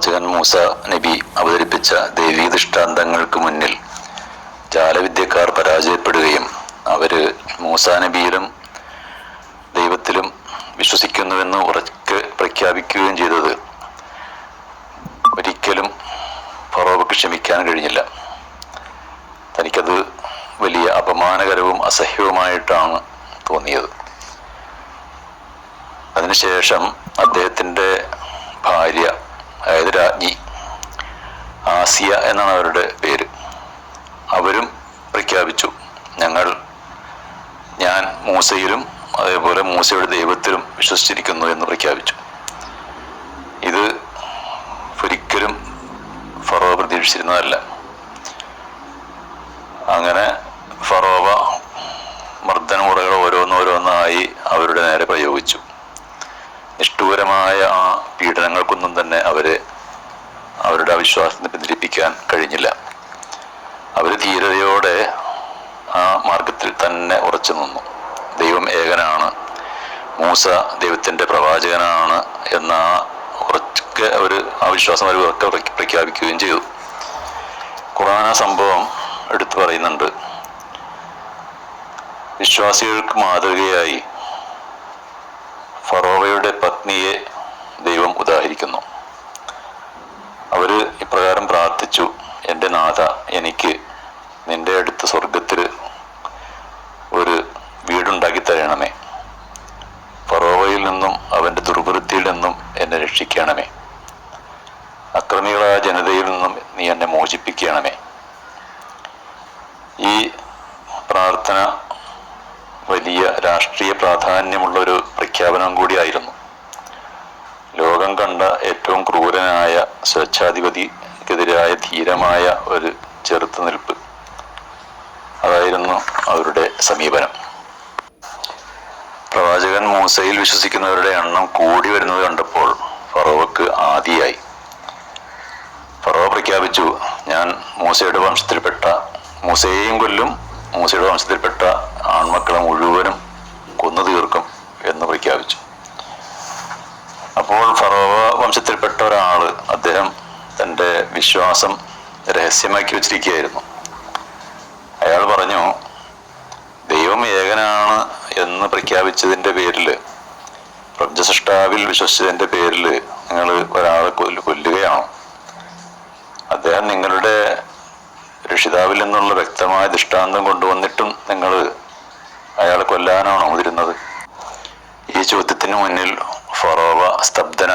പ്രവാചകൻ മൂസ നബി അവതരിപ്പിച്ച ദൈവീ ദൃഷ്ടാന്തങ്ങൾക്ക് മുന്നിൽ ജാലവിദ്യക്കാർ പരാജയപ്പെടുകയും അവര് മൂസ നബിയിലും ദൈവത്തിലും വിശ്വസിക്കുന്നുവെന്ന് ഉറക്കെ പ്രഖ്യാപിക്കുകയും ചെയ്തത് ഒരിക്കലും ഫറോവയ്ക്ക് ക്ഷമിക്കാൻ കഴിഞ്ഞില്ല. തനിക്കത് വലിയ അപമാനകരവും അസഹ്യവുമായിട്ടാണ് തോന്നിയത്. അതിനുശേഷം അദ്ദേഹത്തിൻ്റെ ഭാര്യ, അതായത് രാജ്ഞി ആസിയ എന്നാണ് അവരുടെ പേര്, അവരും പ്രഖ്യാപിച്ചു, ഞാൻ മൂസയിലും അതേപോലെ മൂസയുടെ ദൈവത്തിലും വിശ്വസിച്ചിരിക്കുന്നു എന്ന് പ്രഖ്യാപിച്ചു. ഇത് ഒരിക്കലും ഫറോവ പ്രതീക്ഷിച്ചിരുന്നതല്ല. അങ്ങനെ ഫറോവ മർദ്ദനമുറകൾ ഓരോന്നോരോന്നായി അവരുടെ നേരെ പ്രയോഗിച്ചു. നിഷ്ഠൂരമായ ആ പീഡനങ്ങൾക്കൊന്നും തന്നെ അവരുടെ അവിശ്വാസത്തെ പിന്തിരിപ്പിക്കാൻ കഴിഞ്ഞില്ല. അവർ ധീരതയോടെ ആ മാർഗത്തിൽ തന്നെ ഉറച്ചു നിന്നു. ദൈവം ഏകനാണ്, മൂസ ദൈവത്തിൻ്റെ പ്രവാചകനാണ് എന്ന ഉറക്കെ ആ വിശ്വാസം അവർ ഉറക്കെ പ്രഖ്യാപിക്കുകയും ചെയ്തു. ഖുർആൻ ആ സംഭവം എടുത്തു പറയുന്നുണ്ട്. വിശ്വാസികൾക്ക് മാതൃകയായി ഫറോവയുടെ പത്നിയെ ദൈവം ഉദാഹരിക്കുന്നു. അവര് ഇപ്രകാരം പ്രാർത്ഥിച്ചു: എൻ്റെ നാഥ, എനിക്ക് നിന്റെ അടുത്ത് സ്വർഗത്തിൽ ഒരു വീടുണ്ടാക്കി തരണമേ. ഫറോവയിൽ നിന്നും അവൻ്റെ ദുർവൃത്തിയിൽ നിന്നും എന്നെ രക്ഷിക്കണമേ. അക്രമികളായ ജനതയിൽ നിന്നും നീ എന്നെ മോചിപ്പിക്കണമേ. ഈ പ്രാർത്ഥന വലിയ രാഷ്ട്രീയ പ്രാധാന്യമുള്ളൊരു പ്രഖ്യാപനം കൂടിയായിരുന്നു. ലോകം കണ്ട ഏറ്റവും ക്രൂരനായ സ്വേച്ഛാധിപതിക്കെതിരായ ധീരമായ ഒരു ചെറുത്തുനിൽപ്പ്, അതായിരുന്നു അവരുടെ സമീപനം. പ്രവാചകൻ മൂസയിൽ വിശ്വസിക്കുന്നവരുടെ എണ്ണം കൂടി വരുന്നത് കണ്ടപ്പോൾ ഫറോവക്ക് ആദിയായി. ഫറോവ പ്രഖ്യാപിച്ചു: ഞാൻ മൂസയെയും കൊല്ലും, മൂസയുടെ വംശത്തിൽപ്പെട്ട ആൺമക്കളെ മുഴുവനും കൊന്നു തീർക്കും എന്ന് പ്രഖ്യാപിച്ചു. അപ്പോൾ ഫറോവ വംശത്തിൽപ്പെട്ട ഒരാള്, അദ്ദേഹം തൻ്റെ വിശ്വാസം രഹസ്യമാക്കി വച്ചിരിക്കുകയായിരുന്നു. അയാൾ പറഞ്ഞു, ദൈവം ഏകനാണ് എന്ന് പ്രഖ്യാപിച്ചതിൻ്റെ പേരിൽ, പ്രപഞ്ചസൃഷ്ടാവിൽ വിശ്വസിച്ചതിൻ്റെ പേരിൽ നിങ്ങൾ ഒരാളെ കൊല്ലുകയാണോ? അദ്ദേഹം നിങ്ങളുടെ രക്ഷിതാവിൽ നിന്നുള്ള വ്യക്തമായ ദൃഷ്ടാന്തം കൊണ്ടുവന്നിട്ടും നിങ്ങൾ അയാളെ കൊല്ലാനാണോ മുതിരുന്നത്? ഈ ചോദ്യത്തിന് മുന്നിൽ ഫറോവ സ്തബ്ധനായി.